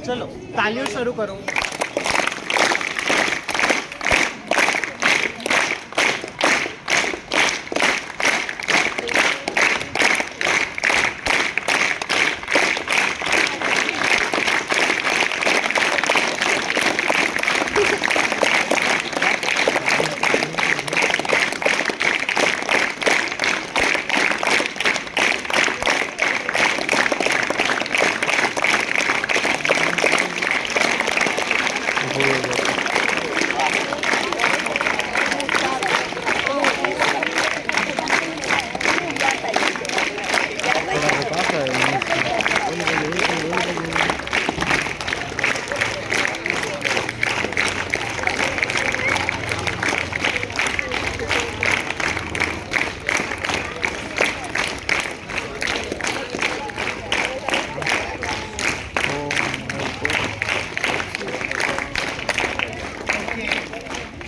चलो तालियों शुरू करो।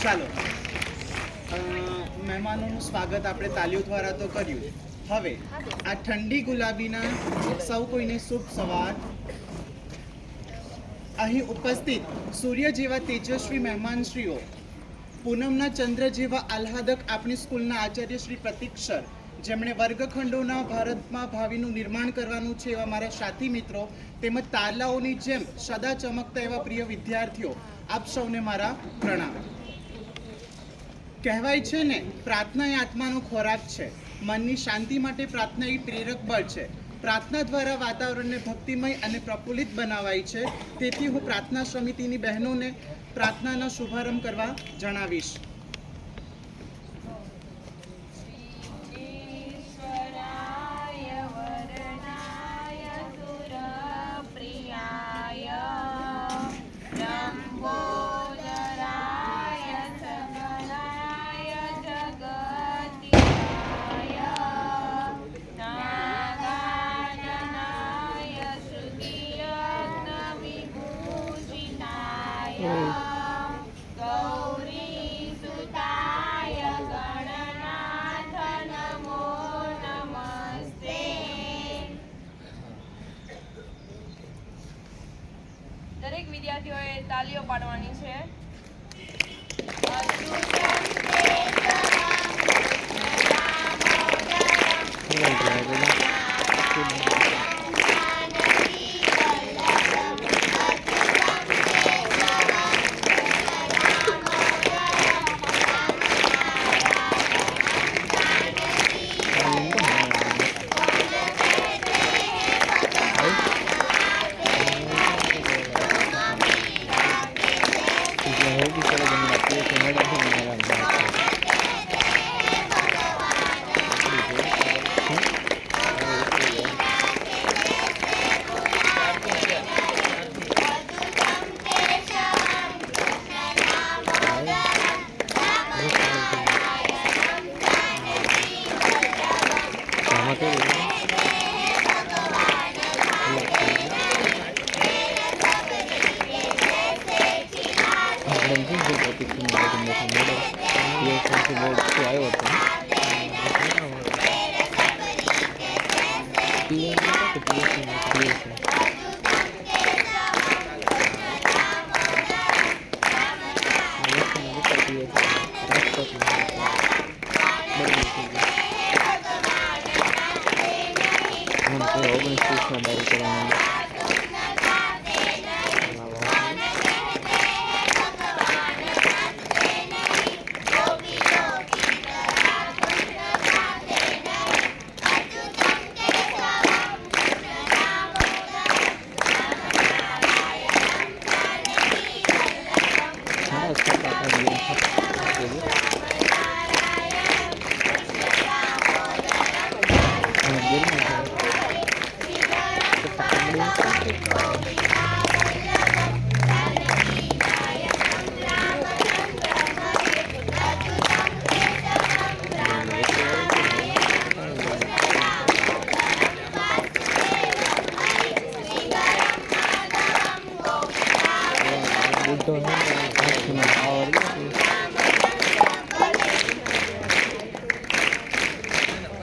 ચાલો મહેમાનોનું સ્વાગત આપણે તાલીઓ દ્વારા તો કર્યું. હવે આ ઠંડી ગુલાબીના સૌ કોઈને શુભ સવાર. અહીં ઉપસ્થિત સૂર્ય જેવા તેજસ્વી મહેમાનશ્રીઓ, પૂનમના ચંદ્ર જેવા આહ્લાદક આપણી સ્કૂલના આચાર્ય શ્રી પ્રતીક સર, જેમણે વર્ગખંડોના ભારતમાં ભાવિનું નિર્માણ કરવાનું છે એવા મારા સાથી મિત્રો, તેમજ તારલાઓની જેમ સદા ચમકતા એવા પ્રિય વિદ્યાર્થીઓ, આપ સૌને મારા પ્રણામ. કહેવાય છે ને, પ્રાર્થના એ આત્માનો ખોરાક છે. મનની શાંતિ માટે પ્રાર્થના એ પ્રેરક બળ છે. પ્રાર્થના દ્વારા વાતાવરણને ભક્તિમય અને પ્રફુલ્લિત બનાવાય છે. તેથી હું પ્રાર્થના સમિતિની બહેનોને પ્રાર્થનાનો શુભારંભ કરવા જણાવીશ. દરેક વિદ્યાર્થીઓએ તાલીઓ પાડવાની છે.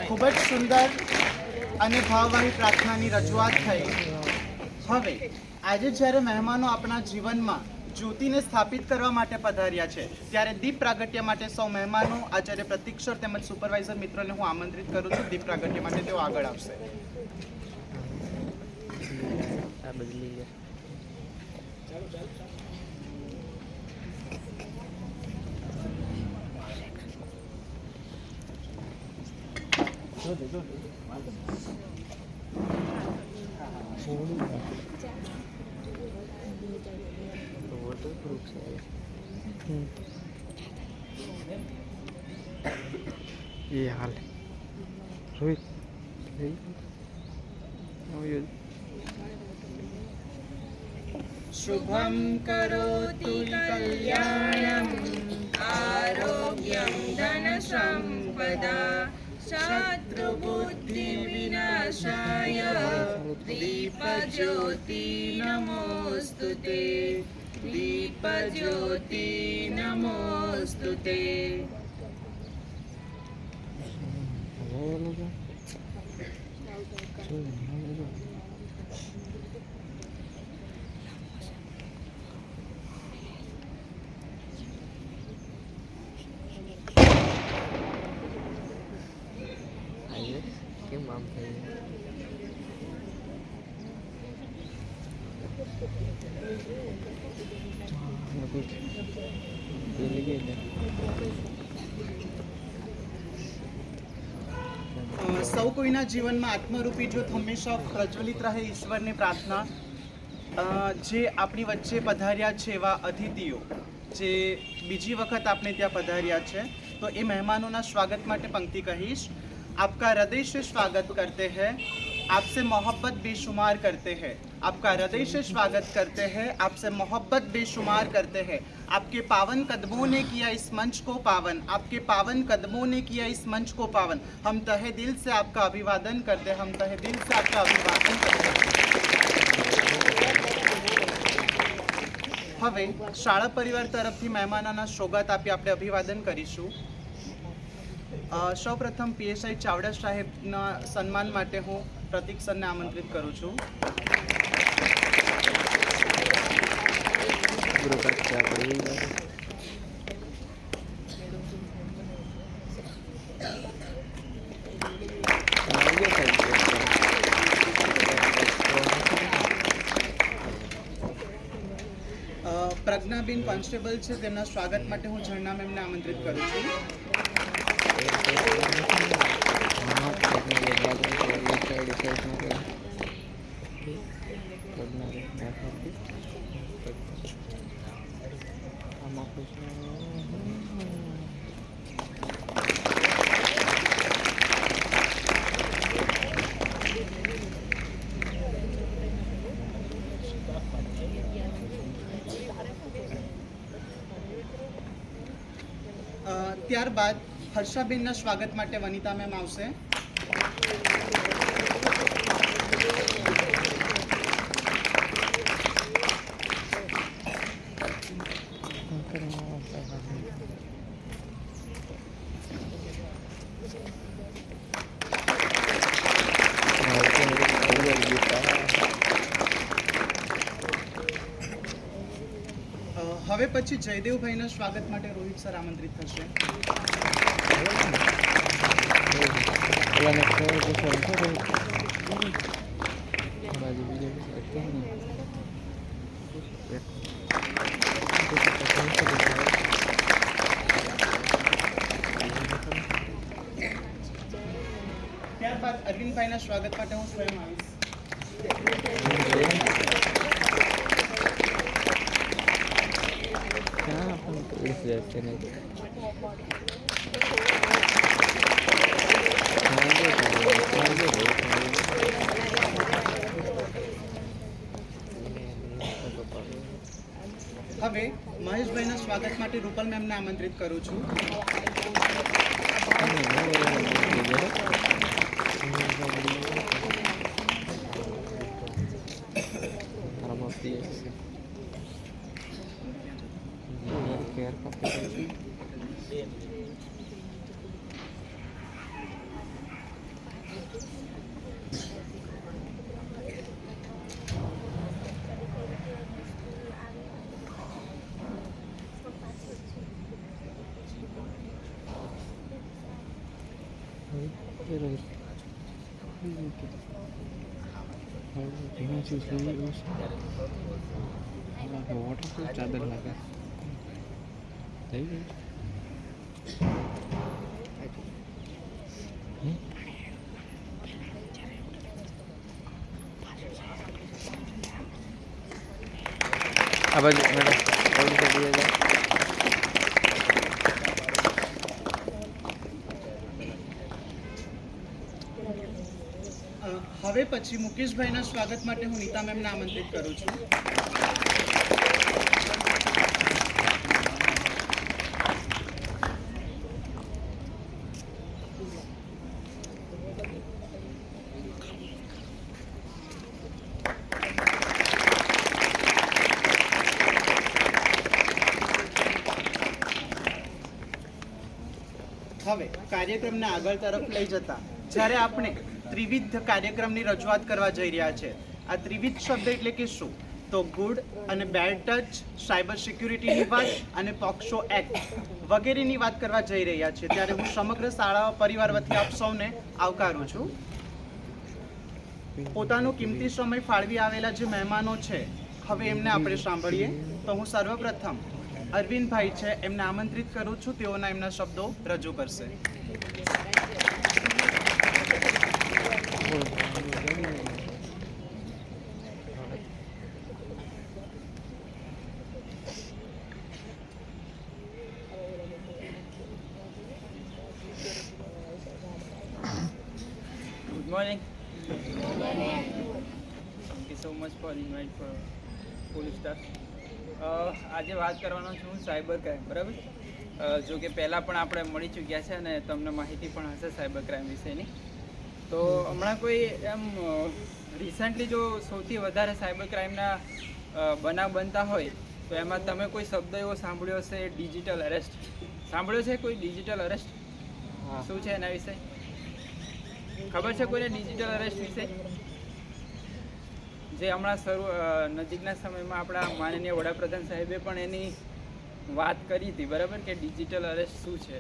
ખૂબ જ સુંદર અને ભાવવાહી પ્રાર્થનાની રજૂઆત થઈ. હવે આજે જ્યારે મહેમાનો આપણા જીવનમાં જ્યોતિને સ્થાપિત કરવા માટે પધાર્યા છે, ત્યારે દીપ પ્રાગટ્ય માટે સૌ મહેમાનો, આચાર્ય પ્રતિક્ષર તેમજ સુપરવાઇઝર મિત્રોને હું આમંત્રિત કરું છું. દીપ પ્રાગટ્ય માટે તેઓ આગળ આવશે. ये हाल रोहित શુભમ કરોતુ કલ્યાણમ આરોગ્યમ ધન સંપદા શત્રુબુદ્ધિ વિનાશાય દીપજ્યોતિ નમોસ્તુતે દીપજ્યોતિ નમોસ્તુતે. કેમ આમ થઈ સૌ કોઈના જીવનમાં આત્મરૂપી જ્યોત હંમેશા પ્રજ્વલિત રહે, ઈશ્વરની પ્રાર્થના. જે આપણી વચ્ચે પધાર્યા છે એવા અતિથિઓ જે બીજી વખત આપણે ત્યાં પધાર્યા છે, તો એ મહેમાનોના સ્વાગત માટે પંક્તિ કહીશ. आपका हृदय से स्वागत करते हैं, आपसे मोहब्बत बेशुमार करते हैं. आपका हृदय से स्वागत करते हैं, आपसे मोहब्बत बेशुमार करते हैं. आपके पावन कदमों ने किया इस मंच को पावन, आपके पावन कदमों ने किया इस मंच को पावन. हम तहे दिल से आपका अभिवादन करते हैं, हम तहे दिल से आपका अभिवादन करते हैं. હવે શાળા પરિવાર તરફથી મહેમાનોના સોગત આપી આપણે અભિવાદન કરીશું. સૌપ્રથમ પીએસઆઈ ચાવડા સાહેબના સન્માન માટે હું પ્રતિક સરને આમંત્રિત કરું છું. પ્રજ્ઞાબેન કોન્સ્ટેબલ છે, તેમના સ્વાગત માટે હું ઝરણા મેમને આમંત્રિત કરું છું. ત્યારબાદ હર્ષાબેનના સ્વાગત માટે વનિતા મેમ આવશે. હવે પછી જયદેવભાઈના સ્વાગત માટે રોહિત સર આમંત્રિત થશે. ત્યારબાદ અરવિંદભાઈના સ્વાગત માટે હું સ્વયં આવીશ. હવે મહેશભાઈના સ્વાગત માટે રૂપલ મેમને આમંત્રિત કરું છું. વોટરપ્રૂફ ચાદર લાગે થઈ ગયું આ બાજુ મેડમ ઓલી સાઈડ જાય હવે પછી મુકેશભાઈના સ્વાગત માટે હું નીતા મેમને આમંત્રિત કરું છું. હવે કાર્યક્રમને આગળ તરફ લઈ જતા જ્યારે આપણે ત્રિવિધ કાર્યક્રમની રજૂઆત કરવા જઈ રહ્યા છે. આ ત્રિવિધ શબ્દ એટલે કે શું? તો ગુડ અને બેડ ટચ, સાયબર સિક્યુરિટીની વાત અને પોક્સો એક્ટ વગેરેની વાત કરવા જઈ રહ્યા છે. ત્યારે હું સમગ્ર શાળા પરિવાર વતી આપ સૌને આવકારું છું. પોતાનો કિંમતી સમય ફાળવી આવેલા જે મહેમાનો છે હવે એમને આપણે સાંભળીએ. તો હું સર્વપ્રથમ અરવિંદભાઈ છે એમને આમંત્રિત કરું છું. તેઓના એમના શબ્દો રજૂ કરશે. Good morning. Thank you so much for invite for police staff. આજે વાત કરવાનો છું હું સાયબર ક્રાઇમ, બરાબર? જો કે પહેલાં પણ આપણે મળી ચૂક્યા છે અને તમને માહિતી પણ હશે સાયબર ક્રાઇમ વિશેની. તો હમણાં કોઈ એમ રિસન્ટલી જો સૌથી વધારે સાયબર ક્રાઇમના બનાવ બનતા હોય તો એમાં તમે કોઈ શબ્દ એવો સાંભળ્યો હશે, ડિજિટલ અરેસ્ટ. સાંભળ્યો છે કોઈ ડિજિટલ અરેસ્ટ? શું છે એના વિશે ખબર છે કોઈને? ડિજિટલ અરેસ્ટ વિશે જે હમણાં નજીકના સમયમાં આપણા માનનીય વડાપ્રધાન સાહેબે પણ એની વાત કરી હતી, બરાબર? કે ડિજિટલ અરેસ્ટ શું છે,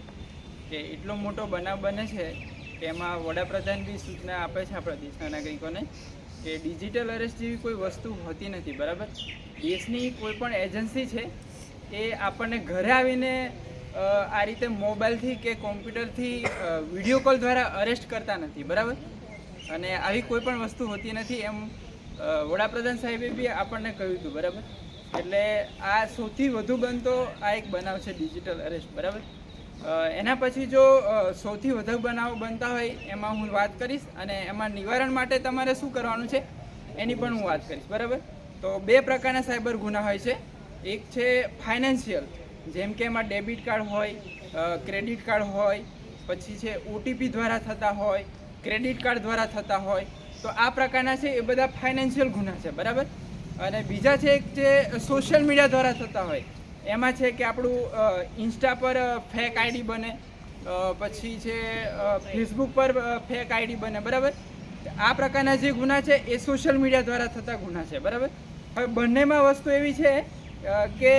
કે એટલો મોટો બનાવ બને છે કે એમાં વડાપ્રધાન બી સૂચના આપે છે આપણા દેશના નાગરિકોને કે ડિજિટલ અરેસ્ટ જેવી કોઈ વસ્તુ હોતી નથી, બરાબર? દેશની કોઈ પણ એજન્સી છે એ આપણને ઘરે આવીને આ રીતે મોબાઈલથી કે કોમ્પ્યુટરથી વિડીયો કોલ દ્વારા અરેસ્ટ કરતા નથી, બરાબર? અને આવી કોઈ પણ વસ્તુ હોતી નથી એમ વડાપ્રધાન સાહેબે બી આપણને કહ્યું હતું, બરાબર? એટલે આ સૌથી વધુ બનતો આ એક બનાવ છે ડિજિટલ અરેસ્ટ, બરાબર? એના પછી જો સૌથી વધુ બનાવો બનતા હોય એમાં હું વાત કરીશ અને એમાં નિવારણ માટે તમારે શું કરવાનું છે એની પણ હું વાત કરીશ, બરાબર? તો બે પ્રકારના સાયબર ગુના હોય છે. એક છે ફાઇનાન્શિયલ, જેમ કે એમાં ડેબિટ કાર્ડ હોય, ક્રેડિટ કાર્ડ હોય, પછી છે ઓટીપી દ્વારા થતા હોય, ક્રેડિટ કાર્ડ દ્વારા થતા હોય. તો આ પ્રકારના છે એ બધા ફાઇનાન્શિયલ ગુના છે, બરાબર? અને બીજા છે એક જે સોશિયલ મીડિયા દ્વારા થતા હોય. એમાં છે કે આપણું ઇન્સ્ટા પર ફેક આઈડી બને, પછી છે ફેસબુક પર ફેક આઈડી બને, બરાબર? આ પ્રકારના જે ગુના છે એ સોશિયલ મીડિયા દ્વારા થતા ગુના છે, બરાબર? હવે બંનેમાં વસ્તુ એવી છે કે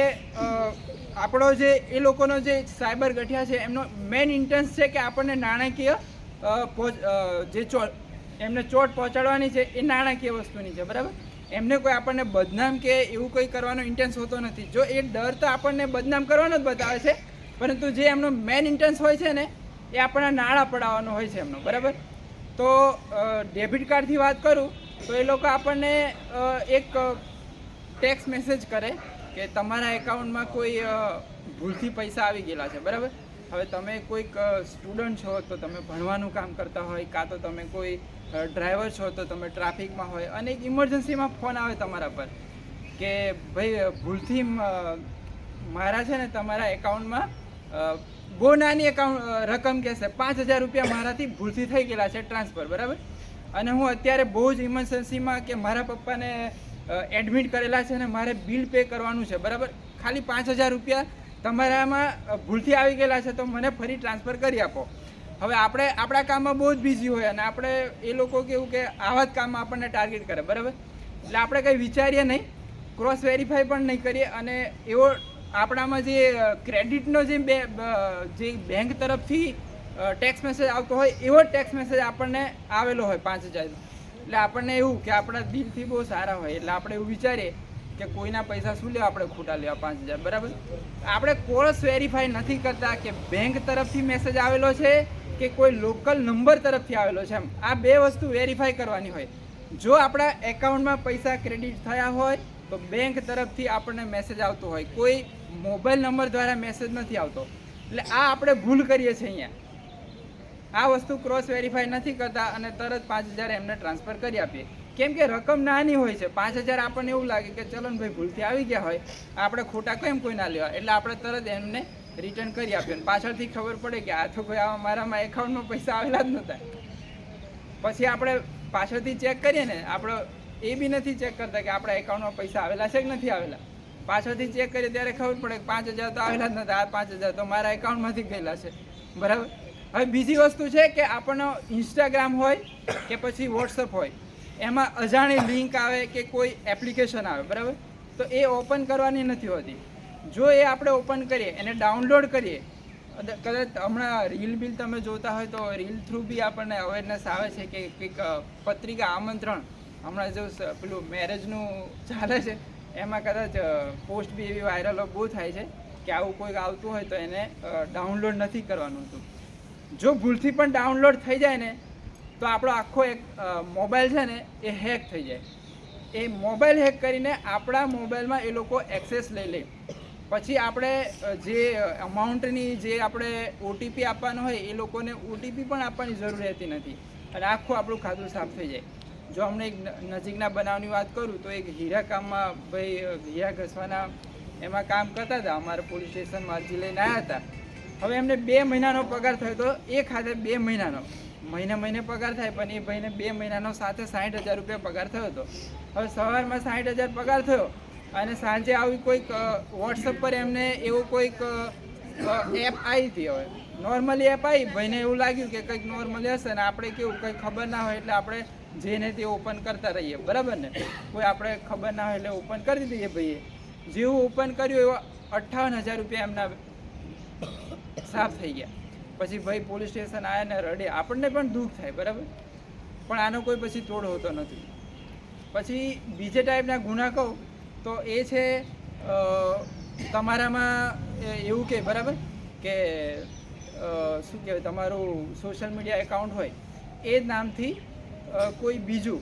આપણો જે એ લોકોનો જે સાયબર ગઠિયા છે એમનો મેઇન ઇન્ટેન્સ છે કે આપણને નાણાકીય જે એમને ચોટ પહોંચાડવાની છે એ નાણાકીય વસ્તુની છે, બરાબર? એમને કોઈ આપણને બદનામ કે એવું કંઈ કરવાનો ઇન્ટેન્સ હોતો નથી. જો એ ડર તો આપણને બદનામ કરવાનો જ બતાવે છે, પરંતુ જે એમનો મેઇન ઇન્ટેન્સ હોય છે ને એ આપણને નાણાં પડાવવાનો હોય છે એમનો, બરાબર? તો ડેબિટ કાર્ડથી વાત કરું તો એ લોકો આપણને એક ટેક્સ મેસેજ કરે કે તમારા એકાઉન્ટમાં કોઈ ભૂલથી પૈસા આવી ગયેલા છે, બરાબર? હવે તમે કોઈક સ્ટુડન્ટ છો તો તમે ભણવાનું કામ કરતા હોય, કાં તો તમે કોઈ ડ્રાઈવર છો તો તમે ટ્રાફિકમાં હોય અને એક ઇમરજન્સીમાં ફોન આવે તમારા પર કે ભાઈ ભૂલથી મારા છે ને તમારા એકાઉન્ટમાં બહુ નાની રકમ કહેશે 5,000 રૂપિયા મારાથી ભૂલથી થઈ ગયેલા છે ટ્રાન્સફર, બરાબર? અને હું અત્યારે બહુ જ ઇમરજન્સીમાં કે મારા પપ્પાને એડમિટ કરેલા છે ને મારે બિલ પે કરવાનું છે, બરાબર? ખાલી 5,000 રૂપિયા તમારામાં ભૂલથી આવી ગયેલા છે તો મને ફરી ટ્રાન્સફર કરી આપો. હવે આપણે આપણા કામમાં બહુ જ બિઝી હોય અને આપણે એ લોકો કેવું કે આવા જ કામમાં આપણને ટાર્ગેટ કરે, બરાબર? એટલે આપણે કંઈ વિચારીએ નહીં, ક્રોસ વેરીફાઈ પણ નહીં કરીએ અને એવો આપણામાં જે ક્રેડિટનો જે બેંક તરફથી ટેક્સ મેસેજ આવતો હોય એવો જ ટેક્સ મેસેજ આપણને આવેલો હોય 5000નો. એટલે આપણને એવું કે આપણા દિલથી બહુ સારા હોય એટલે આપણે એવું વિચારીએ કે કોઈના પૈસા શું લેવા આપણે ખોટા લેવા 5000, બરાબર. આપણે કોર્સ વેરીફાઈ નથી કરતા કે બેંક તરફથી મેસેજ આવેલો છે કે કોઈ લોકલ નંબર તરફથી આવેલો છે. એમ આ બે વસ્તુ વેરીફાઈ કરવાની હોય. જો આપણા એકાઉન્ટમાં પૈસા ક્રેડિટ થયા હોય તો બેંક તરફથી આપણને મેસેજ આવતો હોય, કોઈ મોબાઈલ નંબર દ્વારા મેસેજ નથી આવતો. એટલે આ આપણે ભૂલ કરીએ છીએ અહીંયા. આ વસ્તુ ક્રોસ વેરીફાઈ નથી કરતા અને તરત 5000 એમને ટ્રાન્સફર કરી આપીએ. કેમ કે રકમ નાની હોય છે. 5000 આપણને એવું લાગે કે ચલો ને ભાઈ ભૂલથી આવી ગયા હોય, આપણે ખોટા કેમ કોઈ ના લેવા, એટલે આપણે તરત એમને રિટર્ન કરી આપીએ. પાછળથી ખબર પડે કે આ તો ભાઈ આ મારામાં એકાઉન્ટમાં પૈસા આવેલા જ નહોતા. પછી આપણે પાછળથી ચેક કરીએ ને, આપણે એ બી નથી ચેક કરતા કે આપણા એકાઉન્ટમાં પૈસા આવેલા છે કે નથી આવેલા. પાછળથી ચેક કરીએ ત્યારે ખબર પડે કે 5000 તો આવેલા જ નહોતા, આ 5000 તો મારા એકાઉન્ટમાંથી ગયેલા છે, બરાબર. હવે બીજી વસ્તુ છે કે આપણને ઇન્સ્ટાગ્રામ હોય કે પછી વોટ્સઅપ હોય, એમાં અજાણી લિંક આવે કે કોઈ એપ્લિકેશન આવે, બરાબર. તો એ ઓપન કરવાની નથી હોતી. જો એ આપણે ઓપન કરીએ, એને ડાઉનલોડ કરીએ, કદાચ હમણાં રીલ બિલ તમે જોતા હોય તો રીલ થ્રુ બી આપણને અવેરનેસ આવે છે કે કંઈક પત્રિકા આમંત્રણ, હમણાં જો પેલું મેરેજનું ચાલે છે એમાં કદાચ પોસ્ટ બી એવી વાયરલ બહુ થાય છે કે આવું કોઈક આવતું હોય તો એને ડાઉનલોડ નથી કરવાનું હતું. જો ભૂલથી પણ ડાઉનલોડ થઈ જાય ને તો આપણો આખો એક મોબાઈલ છે ને એ હેક થઈ જાય. એ મોબાઈલ હેક કરીને આપણા મોબાઈલમાં એ લોકો એક્સેસ લઈ લે. પછી આપણે જે અમાઉન્ટની જે આપણે ઓટીપી આપવાનો હોય એ લોકોને ઓટીપી પણ આપવાની જરૂર રહેતી નથી અને આખું આપણું ખાતું સાફ થઈ જાય. જો અમને એક નજીકના બનાવની વાત કરું તો એક હીરા કામમાં ભાઈ હીરા ઘસવાના એમાં કામ કરતા હતા. અમારા પોલીસ સ્ટેશનમાં અરજી લઈને આવ્યા હતા. હવે એમને 2 મહિનાનો પગાર થયો હતો. એ ખાતે 2 મહિનાનો મહિને પગાર થાય, પણ એ ભાઈને 2 મહિનાનો સાથે 60,000 રૂપિયા પગાર થયો હતો. હવે સવારમાં 60,000 પગાર થયો અને સાંજે આવી કોઈક વોટ્સઅપ પર એમને એવું કોઈક એપ આવી હતી. હવે નોર્મલી એપ આવી, ભાઈને એવું લાગ્યું કે કંઈક નોર્મલી હશે ને આપણે કેવું કંઈ ખબર ના હોય એટલે આપણે જેને તે ઓપન કરતા રહીએ, બરાબર ને. કોઈ આપણે ખબર ના હોય એટલે ઓપન કરી દઈએ. ભાઈએ જેવું ઓપન કર્યું એવા 58,000 રૂપિયા એમના સાફ થઈ ગયા. પછી ભાઈ પોલીસ સ્ટેશન આવ્યા ને રડે. આપણને પણ દુઃખ થાય, બરાબર, પણ આનો કોઈ પછી તોડ હોતો નથી. પછી બીજે ટાઈપના ગુના કહું તો એ છે તમારામાં એવું કે બરાબર કે શું કહેવાય, તમારું સોશિયલ મીડિયા એકાઉન્ટ હોય એ જ નામથી કોઈ બીજું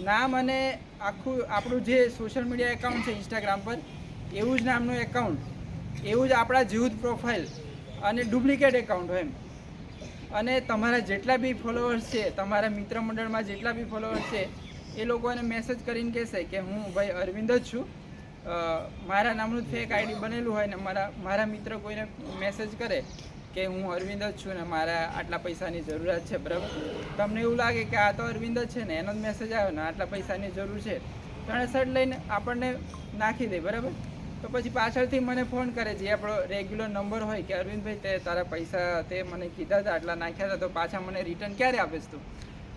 નામ અને આખું આપણું જે સોશિયલ મીડિયા એકાઉન્ટ છે ઇન્સ્ટાગ્રામ પર એવું જ નામનું એકાઉન્ટ, એવું જ આપણા જેવું જ પ્રોફાઇલ અને ડુપ્લિકેટ એકાઉન્ટ હોય એમ. અને તમારા જેટલા બી ફોલોઅર્સ છે, તમારા મિત્ર મંડળમાં જેટલા બી ફોલોઅર્સ છે એ લોકોને મેસેજ કરીને કહેશે કે હું ભાઈ અરવિંદ જ છું, મારા નામનું ફેક આઈડી બનેલું હોય ને મારા મિત્ર કોઈને મેસેજ કરે કે હું અરવિંદ જ છું ને મારા આટલા પૈસાની જરૂરિયાત છે, બરાબર. તમને એવું લાગે કે આ તો અરવિંદ જ છે ને એનો જ મેસેજ આવ્યો ને આટલા પૈસાની જરૂર છે, તો એને સટ લઈને આપણને નાખી દે, બરાબર. તો પછી પાછળથી મને ફોન કરે, જે આપણો રેગ્યુલર નંબર હોય કે અરવિંદભાઈ તે તારા પૈસા તે મને કીધા હતા આટલા નાખ્યા હતા, તો પાછા મને રિટર્ન ક્યારે આપીશ તું?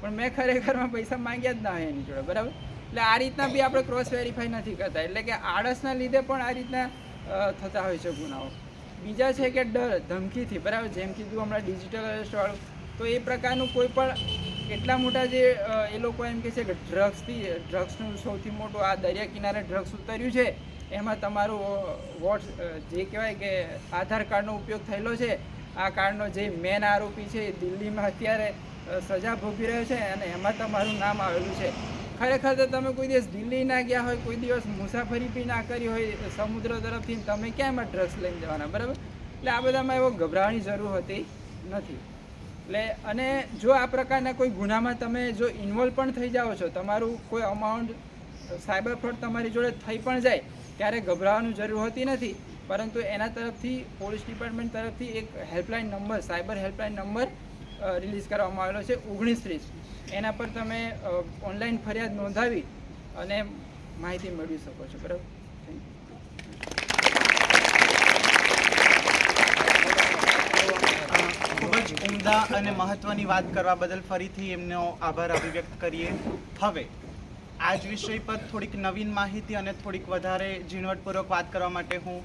પણ મેં ખરેખરમાં પૈસા માંગ્યા જ ના હોય એની જોડે, બરાબર. એટલે આ રીતના બી આપણે ક્રોસ વેરીફાઈ નથી કરતા. એટલે કે આળસના લીધે પણ આ રીતના થતા હોય છે ગુનાઓ. બીજા છે કે ડર ધમકીથી, બરાબર. જેમ કીધું હમણાં ડિજિટલ અરેસ્ટવાળું, તો એ પ્રકારનું કોઈ પણ એટલા મોટા જે એ લોકો એમ કહે છે કે ડ્રગ્સનું સૌથી મોટું આ દરિયા કિનારે ડ્રગ્સ ઉતર્યું છે, એમાં તમારું જે કહેવાય કે આધાર કાર્ડનો ઉપયોગ થયેલો છે. આ કાર્ડનો જે મેન આરોપી છે એ દિલ્હીમાં અત્યારે સજા ભોગવી રહ્યો છે અને એમાં તમારું નામ આવેલું છે. ખરેખર તો તમે કોઈ દિવસ દિલ્હી ના ગયા હોય, કોઈ દિવસ મુસાફરી બી ના કરી હોય સમુદ્ર તરફથી, તમે ક્યાં એમાં ડ્રગ્સ લઈને જવાના, બરાબર. એટલે આ બધામાં એવો ગભરાવાની જરૂર હોતી નથી. એટલે અને જો આ પ્રકારના કોઈ ગુનામાં તમે જો ઇન્વોલ્વ પણ થઈ જાઓ છો, તમારું કોઈ અમાઉન્ટ સાયબર ફ્રોડ તમારી જોડે થઈ પણ જાય, ત્યારે ગભરાવાની જરૂર હોતી નથી. પરંતુ એના તરફથી પોલીસ ડિપાર્ટમેન્ટ તરફથી એક helpline number, cyber helpline number release કરવામાં આવેલો છે 1930. એના પર તમે ઓનલાઈન ફરિયાદ નોંધાવી અને માહિતી મેળવી શકો છો, બરાબર. ખૂબ જ ઉમદા અને મહત્વની વાત કરવા બદલ ફરીથી એમનો આભાર અભિવ્યક્ત કરીએ. હવે આ જ વિષય પર થોડીક નવીન માહિતી અને થોડીક વધારે ઝીણવટપૂર્વક વાત કરવા માટે હું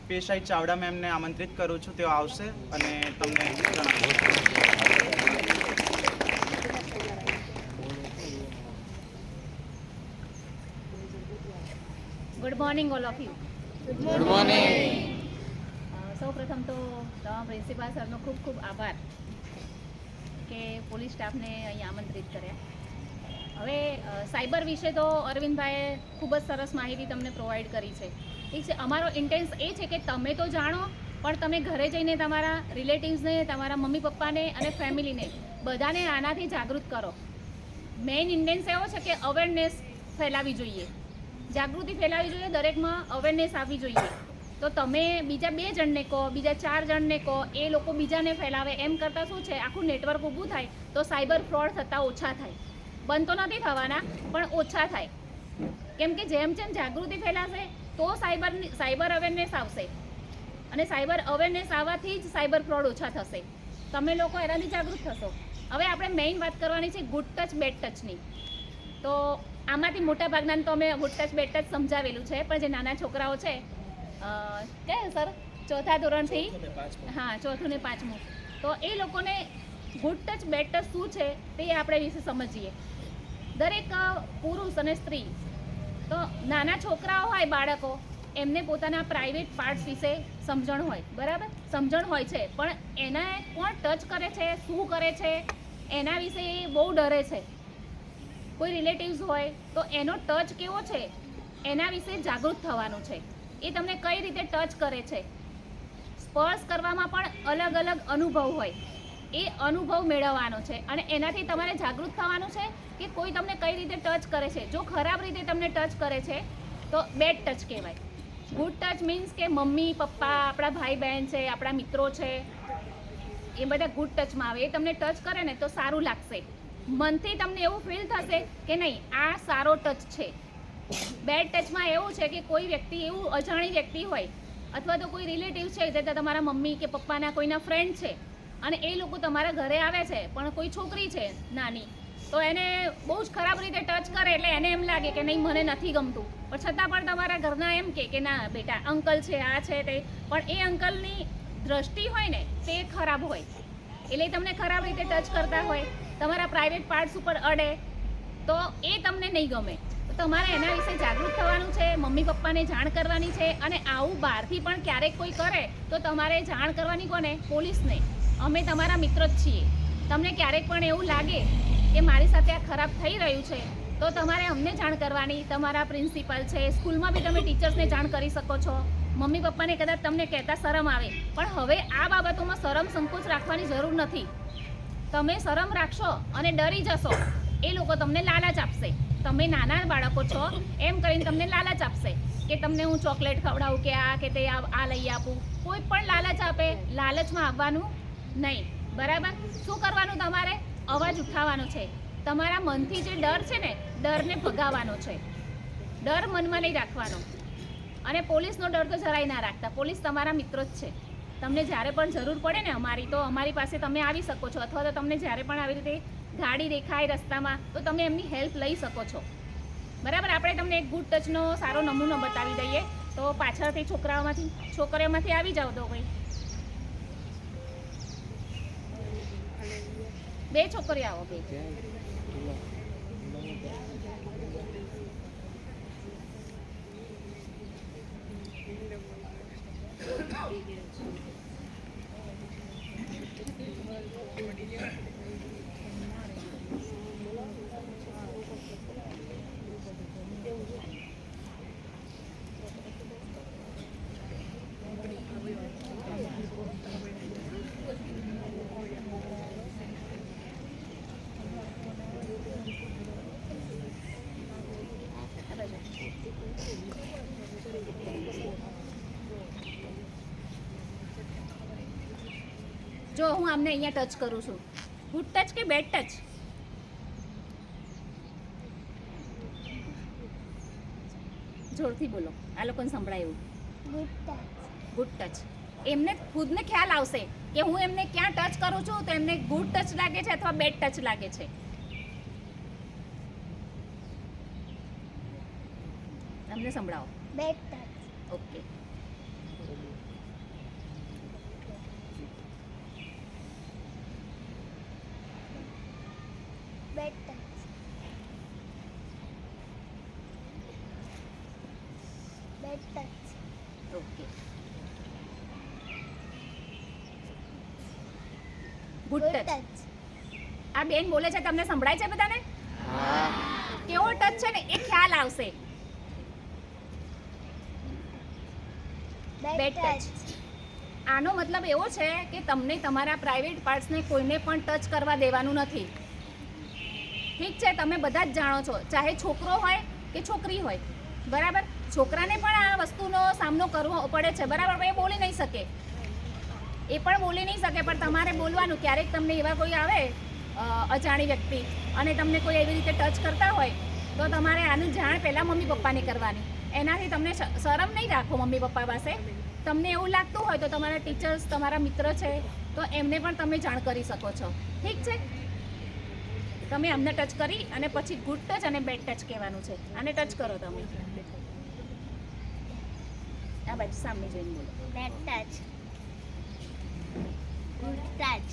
પીએસઆઈ ચાવડા મેમને આમંત્રિત કરું છું. તેઓ આવશે અને તમને જણાવશે. Good morning all of you. Good morning. સૌ પ્રથમ તો તમામ પ્રિન્સિપાલ સરનો ખૂબ ખૂબ આભાર કે પોલીસ સ્ટાફને અહીં આમંત્રિત કર્યા. હવે સાયબર વિશે તો અરવિંદભાઈએ ખૂબ જ સરસ માહિતી તમને પ્રોવાઈડ કરી છે. ઠીક છે, અમારો ઇન્ટેન્સ એ છે કે તમે તો જાણો, પણ તમે ઘરે જઈને તમારા રિલેટિવ્સને, તમારા મમ્મી પપ્પાને અને ફેમિલીને બધાને આનાથી જાગૃત કરો. મેઇન ઇન્ટેન્સ એવો છે કે અવેરનેસ ફેલાવી જોઈએ, જાગૃતિ ફેલાવી જોઈએ, દરેકમાં અવેરનેસ આવવી જોઈએ. તો તમે બીજા 2 જણને કહો, બીજા 4 જણને કહો, એ લોકો બીજાને ફેલાવે, એમ કરતાં શું છે, આખું નેટવર્ક ઊભું થાય તો સાયબર ફ્રોડ થતાં ઓછા થાય. બંધ તો નથી થવાના, પણ ઓછા થાય. કેમ કે જેમ જેમ જાગૃતિ ફેલાશે તો સાયબર અવેરનેસ આવશે, અને સાયબર અવેરનેસ આવવાથી જ સાયબર ફ્રોડ ઓછા થશે. તમે લોકો એનાથી જાગૃત થશો. હવે આપણે મેઇન વાત કરવાની છે ગુડ ટચ બેડ ટચની. તો આમાંથી મોટા ભાગના તો અમે ગુડ ટચ બેડ ટચ સમજાવેલું છે, પણ જે નાના છોકરાઓ છે કે સર 4થા ધોરણથી, હા 4થું ને 5મું, તો એ લોકોને ગુડ ટચ બેડ ટચ શું છે તે આપણે વિશે સમજીએ. દરેક પુરુષ અને સ્ત્રી, તો નાના છોકરાઓ હોય, બાળકો, એમને પોતાના પ્રાઇવેટ પાર્ટ્સ વિશે સમજણ હોય, બરાબર, સમજણ હોય છે, પણ એને કોણ ટચ કરે છે, શું કરે છે, એના વિશે એ બહુ ડરે છે. કોઈ રિલેટિવ્સ હોય તો એનો ટચ કેવો છે એના વિશે જાગૃત થવાનું છે. એ તમને કઈ રીતે ટચ કરે છે, સ્પર્શ કરવામાં પણ અલગ અલગ અનુભવ હોય, એ અનુભવ મેળવવાનો છે. અને એનાથી તમારે જાગૃત થવાનું છે કે કોઈ તમને કઈ રીતે ટચ કરે છે. જો ખરાબ રીતે તમને ટચ કરે છે તો બેડ ટચ કહેવાય. ગુડ ટચ મીન્સ કે મમ્મી પપ્પા, આપણા ભાઈ બહેન છે, આપણા મિત્રો છે, એ બધા ગુડ ટચમાં આવે. એ તમને ટચ કરે ને તો સારું લાગશે, મનથી તમને એવું ફીલ થશે કે નહીં આ સારો ટચ છે. બેડ ટચમાં એવું છે કે કોઈ વ્યક્તિ, એવું અજાણી વ્યક્તિ હોય અથવા તો કોઈ રિલેટિવ છે, જે તમારા મમ્મી કે પપ્પાના કોઈના ફ્રેન્ડ છે, અને એ લોકો તમારા ઘરે આવે છે, પણ કોઈ છોકરી છે નાની, તો એને બહુ જ ખરાબ રીતે ટચ કરે એટલે એને એમ લાગે કે નહીં મને નથી ગમતું, પણ છતાં પણ તમારા ઘરના એમ કે ના બેટા અંકલ છે, આ છે તે, પણ એ અંકલની દ્રષ્ટિ હોય ને તે ખરાબ હોય, એટલે તમને ખરાબ રીતે ટચ કરતા હોય, તમારા પ્રાઇવેટ પાર્ટ્સ ઉપર અડે તો એ તમને નહીં ગમે. તો તમારે એના વિશે જાગૃત થવાનું છે, મમ્મી પપ્પાને જાણ કરવાની છે. અને આવું બહારથી પણ ક્યારેક કોઈ કરે તો તમારે જાણ કરવાની કોને? પોલીસને. અમે તમારા મિત્ર જ છીએ. તમને ક્યારેક પણ એવું લાગે કે મારી સાથે આ ખરાબ થઈ રહ્યું છે તો તમારે અમને જાણ કરવાની. તમારા પ્રિન્સિપલ છે, સ્કૂલમાં બી તમે ટીચર્સને જાણ કરી શકો છો. મમ્મી પપ્પાને કદાચ તમને કહેતા શરમ આવે, પણ હવે આ બાબતોમાં શરમ સંકોચ રાખવાની જરૂર નથી. તમે શરમ રાખશો અને ડરી જશો, એ લોકો તમને લાલચ આપશે. તમે નાના બાળકો છો એમ કરીને તમને લાલચ આપશે કે તમને હું ચોકલેટ ખવડાવું કે આ કે તે આ લઈ આપું. કોઈ પણ લાલચ આપે, લાલચમાં આવવાનું નહીં, બરાબર? શું કરવાનું? તમારે અવાજ ઉઠાવવાનો છે. તમારા મનથી જે ડર છે ને, ડરને ભગાવવાનો છે. ડર મનમાં નહીં રાખવાનો. અને પોલીસનો ડર તો જરાય ના રાખતા. પોલીસ તમારા મિત્રો જ છે. તમને જ્યારે પણ જરૂર પડે ને અમારી, તો અમારી પાસે તમે આવી શકો છો. અથવા તો તમને જ્યારે પણ આવી રીતે ગાડી દેખાય રસ્તામાં તો તમે એમની હેલ્પ લઈ શકો છો, બરાબર? આપણે તમને એક ગુડ ટચનો સારો નમૂનો બતાવી દઈએ. તો પાછળથી છોકરીઓમાંથી આવી જાઓ તો ભાઈ, 2 છોકરીઓ આવો, 2. જો હું આમને અહીંયા ટચ કરું છું, ગુડ ટચ કે બેડ ટચ? જોરથી બોલો, આ લોકોને સંભળાય એવું. Good touch. એમને ખુદને ખ્યાલ આવશે કે હું એમને ક્યાં ટચ કરું છું, તો એમને ગુડ ટચ લાગે છે અથવા બેડ ટચ લાગે છે. અમને સંભળાવો. Bed touch. Okay. Okay. Good touch. આ બેન બોલે છે તમને સંભળાય છે બધાને? કેવો ટચ છે ને એ ખ્યાલ આવશે. Bed touch. આનો મતલબ એવો છે કે તમને તમારા પ્રાઇવેટ પાર્ટ્સને કોઈને પણ ટચ કરવા દેવાનું નથી. ઠીક છે, તમે બધા જ જાણો છો, ચાહે છોકરો હોય કે છોકરી હોય, બરાબર. છોકરાને પણ આ વસ્તુનો સામનો કરવો પડે છે, બરાબર. એ બોલી નહીં શકે, એ પણ બોલી નહીં શકે, પણ તમારે બોલવાનું. ક્યારેક તમને એવા કોઈ આવે અજાણી વ્યક્તિ અને તમને કોઈ એવી રીતે ટચ કરતા હોય તો તમારે આનું જાણ પહેલાં મમ્મી પપ્પાને કરવાની. એનાથી તમને શરમ નહીં રાખો મમ્મી પપ્પા પાસે. તમને એવું લાગતું હોય તો તમારા ટીચર્સ, તમારા મિત્ર છે તો એમને પણ તમે જાણ કરી શકો છો. ઠીક છે, તમે અમને ટચ કરી અને પછી ગુડ ટચ અને બેડ ટચ કહેવાનું છે. આને ટચ કરો તમે. આ બાજુ સામે જોઈને બોલો. Bad touch. Good touch.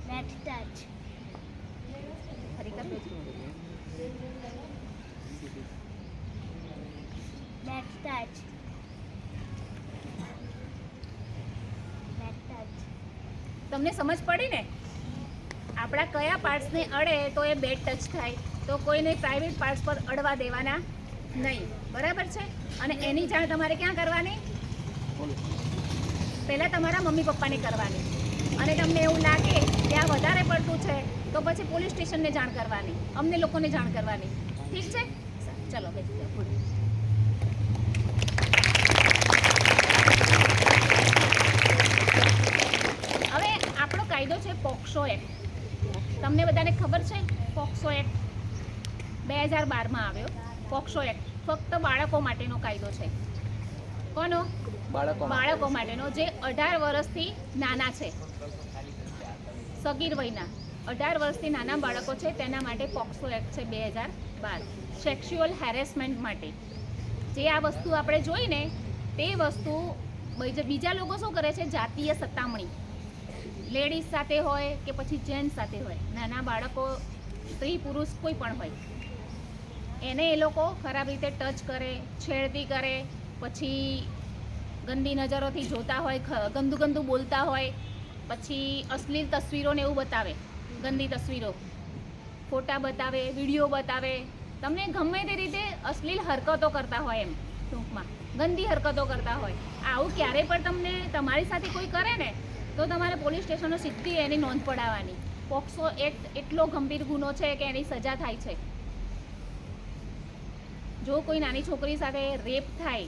Bad touch. ફરી કરજો. Bad touch. Bad touch. તમને સમજ પડી ને? આપણા કયા પાર્ટ્સને અડે તો એ બેડ ટચ થાય, તો કોઈને પ્રાઇવેટ પાર્ટ્સ પર અડવા દેવાના નહીં, બરાબર છે. અને એની જાણ તમારે ક્યાં કરવાની? પહેલાં તમારા મમ્મી પપ્પાને કરવાની. અને તમને એવું લાગે કે આ વધારે પડતું છે તો પછી પોલીસ સ્ટેશનને જાણ કરવાની, અમને લોકોને જાણ કરવાની. ઠીક છે, ચલો બેસી જાઓ. ગુડ. હવે આપણો કાયદો છે પોક્સો એક્ટ. તમને બધાને ખબર છે પોક્સો એક્ટ 2012માં આવ્યો. પોક્સો એક્ટ ફક્ત બાળકો માટેનો કાયદો છે. કોનો? બાળકો માટેનો, જે 18 વર્ષથી નાના છે, સગીર વયના 18 વર્ષથી નાના બાળકો છે તેના માટે પોક્સો એક્ટ છે 2012. સેક્સ્યુઅલ હેરેસમેન્ટ માટે જે આ વસ્તુ આપણે જોઈને તે વસ્તુ બીજા લોકો શું કરે છે? જાતીય સતામણી, લેડીઝ સાથે હોય કે પછી જેન્ટ્સ સાથે હોય, નાના બાળકો, સ્ત્રી પુરુષ કોઈ પણ હોય, એને એ લોકો ખરાબ રીતે ટચ કરે, છેડતી કરે, પછી ગંદી નજરોથી જોતા હોય, ગંદુ બોલતા હોય, પછી અશ્લીલ તસવીરોને એવું બતાવે, ગંદી તસવીરો, ફોટા બતાવે, વિડીયો બતાવે, તમને ગમે તે રીતે અશ્લીલ હરકતો કરતા હોય, એમ ટૂંકમાં ગંદી હરકતો કરતા હોય. આવું ક્યારે પણ તમને તમારી સાથે કોઈ કરે ને તો તમારે પોલીસ સ્ટેશનો સીધી એની નોંધ પડાવવાની. પોક્સો એક્ટ એટલો ગંભીર ગુનો છે કે એની સજા થાય છે. જો કોઈ નાની છોકરી સાથે રેપ થાય,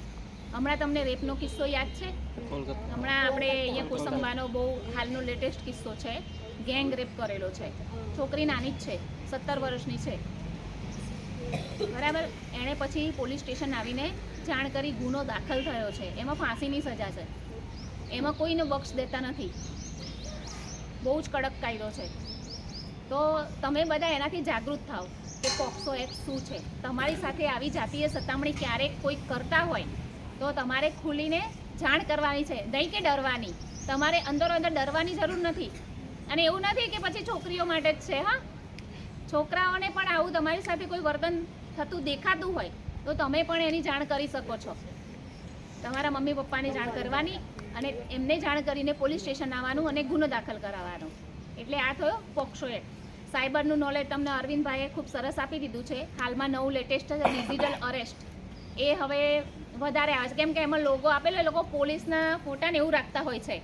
હમણાં તમને રેપનો કિસ્સો યાદ છે? હમણાં આપણે અહીંયા કોસંબાનો બહુ હાલનો લેટેસ્ટ કિસ્સો છે, ગેંગ રેપ કરેલો છે. છોકરી નાની જ છે, 17 વર્ષની છે, બરાબર. એણે પછી પોલીસ સ્ટેશન આવીને જાણ કરી, ગુનો દાખલ થયો છે. એમાં ફાંસીની સજા છે, એમાં કોઈને બક્ષ દેતા નથી. બહુ જ કડક કાયદો છે. તો તમે બધા એનાથી જાગૃત થાઓ કે પોક્સો એક્ટ શું છે. તમારી સાથે આવી જાતીય સતામણી ક્યારેક કોઈ કરતા હોય તો તમારે ખુલીને જાણ કરવાની છે, નહીં કે ડરવાની. તમારે અંદર ડરવાની જરૂર નથી. અને એવું નથી કે પછી છોકરીઓ માટે જ છે. હા, છોકરાઓને પણ આવું તમારી સાથે કોઈ વર્તન થતું દેખાતું હોય તો તમે પણ એની જાણ કરી શકો છો. તમારા મમ્મી પપ્પાને જાણ કરવાની અને એમને જાણ કરીને પોલીસ સ્ટેશન આવવાનું અને ગુનો દાખલ કરાવવાનો. એટલે આ થયો પોક્સો એક્ટ. સાયબરનું નોલેજ તમને અરવિંદભાઈએ ખૂબ સરસ આપી દીધું છે. હાલમાં નવું લેટેસ્ટ છે ડિજિટલ અરેસ્ટ. એ હવે વધારે આવે છે, કેમ કે એમાં લોગો આપેલો, એ લોકો પોલીસના ફોટાને એવું રાખતા હોય છે.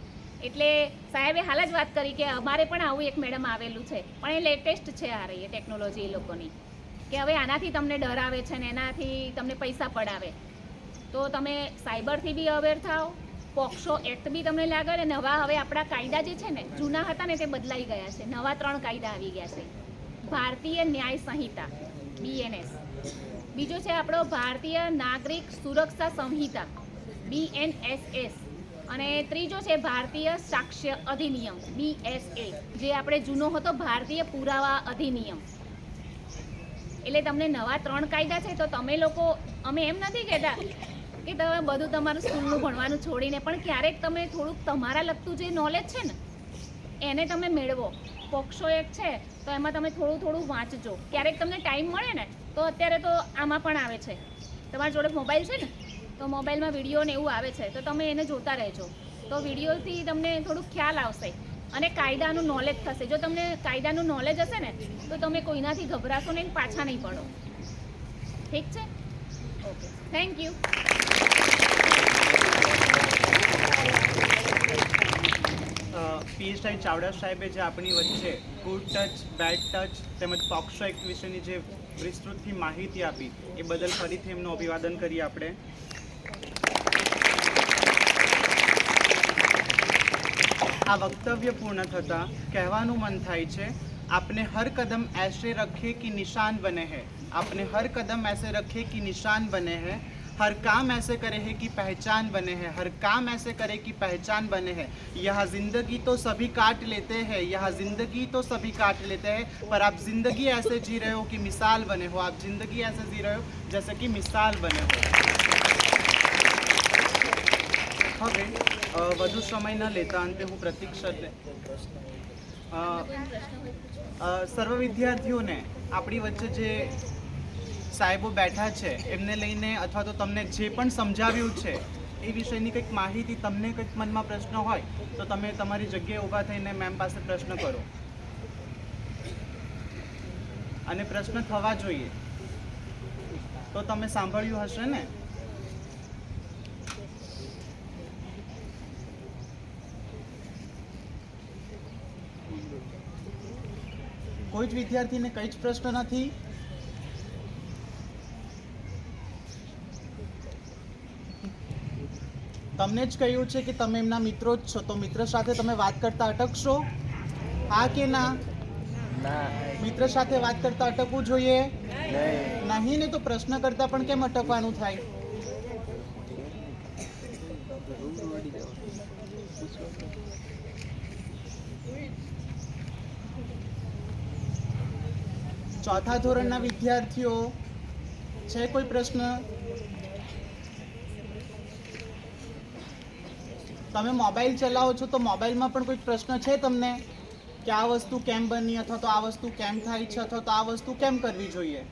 એટલે સાહેબે હાલ જ વાત કરી કે અમારે પણ આવું એક મેડમ આવેલું છે, પણ એ લેટેસ્ટ છે આ રહી ટેકનોલોજી એ લોકોની, કે હવે આનાથી તમને ડરાવે છે ને એનાથી તમને પૈસા પડાવે. તો તમે સાયબરથી બી અવેર થાઓ, પોક્સો એક્ટ બી તમને લાગે. અને નવા હવે આપણા કાયદા જે છે ને, જૂના હતા ને તે બદલાઈ ગયા છે. નવા 3 કાયદા આવી ગયા છે. ભારતીય ન્યાય સંહિતા BNS, બીજો છે આપણો ભારતીય નાગરિક સુરક્ષા સંહિતા BNSS, અને ત્રીજો છે ભારતીય સાક્ષ્ય અધિનિયમ BSA, જે આપણે જૂનો હતો ભારતીય પુરાવા અધિનિયમ. એટલે તમને નવા 3 કાયદા છે. તો તમે લોકો, અમે એમ નથી કહેતા કે તમે બધું તમારું સ્કૂલનું ભણવાનું છોડીને પણ ક્યારેક તમે થોડુંક તમારા લગતું જે નોલેજ છે ને એને તમે મેળવો. પોક્સો એક્ટ છે તો એમાં તમે થોડું થોડું વાંચજો. ક્યારેક તમને ટાઈમ મળે ને તો અત્યારે તો આમાં પણ આવે છે, તમારી જોડે મોબાઈલ છે ને તો મોબાઈલમાં વિડીયો ને એવું આવે છે તો તમે એને જોતા રહેજો. તો વિડીયોથી તમને થોડુંક ખ્યાલ આવશે અને કાયદાનું નોલેજ થશે. જો તમને કાયદાનું નોલેજ હશે ને તો તમે કોઈનાથી ગભરાશો નહીં, પાછા નહીં પડો. ઠીક છે? Okay, thank you. PSI Chavda સાહેબે જે આપણી વચ્ચે ગુડ ટચ, બેડ ટચ તેમજ પોક્સો એક્ટ વિશેની જે વિસ્તૃતથી માહિતી આપી એ બદલ ફરીથી એમનું અભિવાદન કરીએ આપણે. આ વક્તવ્ય પૂર્ણ થતાં કહેવાનું મન થાય છે, આપને હર કદમ ऐसे रखे कि निशान बने हैं, आपने हर कदम ऐसे रखे कि निशान बने हैं, हर काम ऐसे करे है कि पहचान बने हैं, हर काम ऐसे करे कि पहचान बने हैं. यहाँ ज़िंदगी तो सभी काट लेते हैं, यहाँ ज़िंदगी तो सभी काट लेते हैं, पर आप ज़िंदगी ऐसे जी रहे हो कि मिसाल बने हो, आप ज़िंदगी ऐसे जी रहे हो जैसे कि मिसाल बने हो. હવે વધુ સમય ન લેતા અંતે હું પ્રતીક સરને સર્વ વિદ્યાર્થીઓને આપણી વચ્ચે જે સાહેબો બેઠા છે એમને લઈને અથવા તો તમને જે પણ સમજાવ્યું છે એ વિષયની કંઈક માહિતી, તમને કંઈક મનમાં પ્રશ્ન હોય તો તમે તમારી જગ્યાએ ઊભા થઈને મેમ પાસે પ્રશ્ન કરો અને પ્રશ્ન થવા જોઈએ. તો તમે સાંભળ્યું હશે ને? કોઈ જ વિદ્યાર્થીને કંઈ જ પ્રશ્ન નથી? તમને જ કહ્યું છે કે તમે એમના મિત્રો જ છો તો મિત્ર સાથે તમે વાત કરતા અટકશો? હા કે ના? મિત્ર સાથે વાત કરતા અટકવું જોઈએ નહીં ને? તો પ્રશ્ન કરતા પણ કેમ અટકવાનું થાય? ચોથા ધોરણના વિદ્યાર્થીઓ છે કોઈ પ્રશ્ન? તમે મોબાઈલ ચલાવો છો તો મોબાઈલમાં પણ કોઈ પ્રશ્ન છે તમને કે આ વસ્તુ કેમ બની, અથવા તો આ વસ્તુ કેમ થાય છે, અથવા તો આ વસ્તુ કેમ કરવી જોઈએ?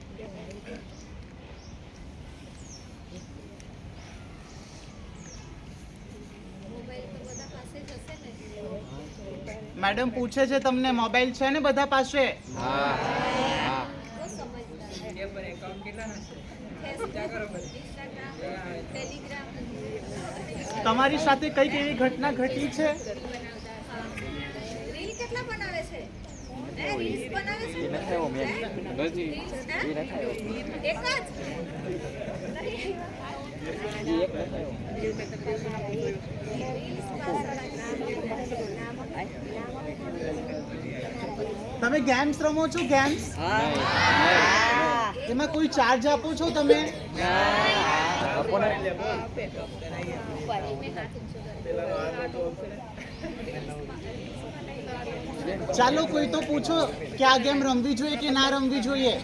મેડમ પૂછે છે તમને, મોબાઈલ છે ને બધા પાસે? તમારી સાથે કઈક એવી ઘટના ઘટી છે? તમે ગેમ્સ રમો છો? ગેમ્સ એમાં કોઈ ચાર્જ આપો છો તમે? ચાલો કોઈ તો પૂછો કે આ ગેમ રમવી જોઈએ કે ના રમવી જોઈએ?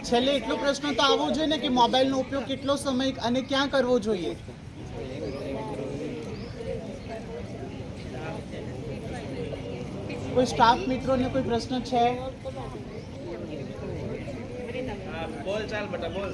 છેલ્લે એટલો પ્રશ્ન તો આવવો જોઈએ ને કે મોબાઈલનો ઉપયોગ કેટલો સમય અને ક્યાં કરવો જોઈએ? કોઈ સ્ટાફ મિત્રોને કોઈ પ્રશ્ન છે? બોલ ચાલ બેટા બોલ.